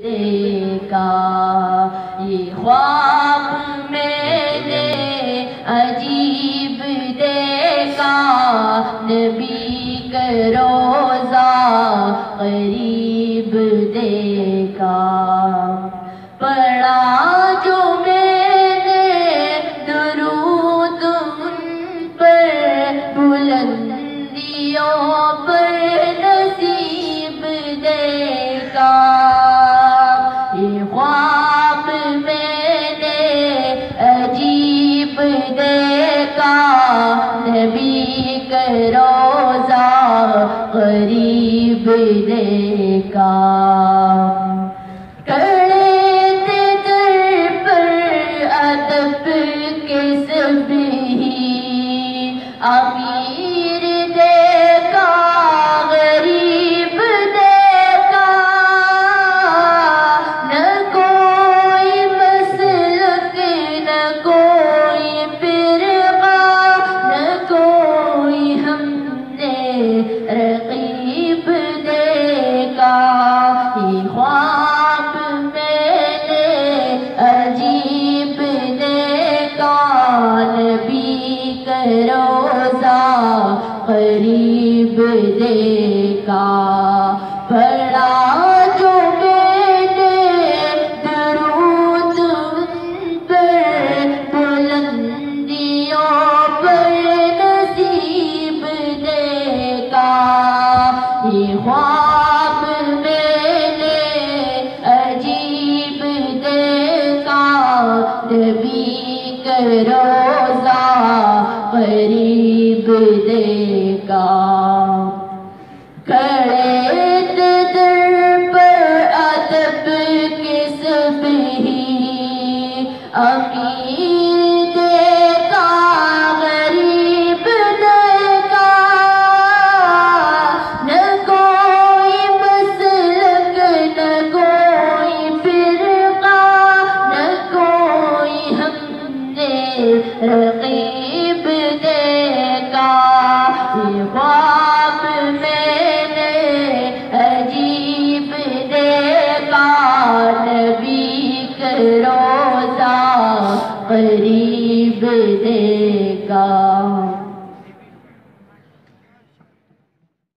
دیکھا یہ خواب میں نے عجیب دیکھا، نبی کا روضہ قریب دیکھا، پڑھا جو میں نے درود ان پر بلندیوں پر نصیب دیکھا، یہ خواب میں نے عجیب دیکھا، نبی کا روضہ قریب دیکھا، کڑے تھے در پر ادب کے سب ہی، امیر دیکھا غریب دیکھا، نہ کوئی مسلک نہ کوئی فرقہ، نہ کوئی ہم نے رقیب دیکھا، یہ خواب میں نے عجیب دیکھا، نبی کا روضہ قریب دیکھا، پڑھا جو میں نے درود ان پر بلندیوں پر نصیب دیکھا، یہ خواب میں نے عجیب دیکھا، نبی کا روضہ قریب دیکھا، کھڑے تھے در پر ادب کے سب ہی، امیر دیکھا غریب دیکھا، نہ کوئی مسلک نہ کوئی فرقہ، نہ کوئی ہم نے رقیب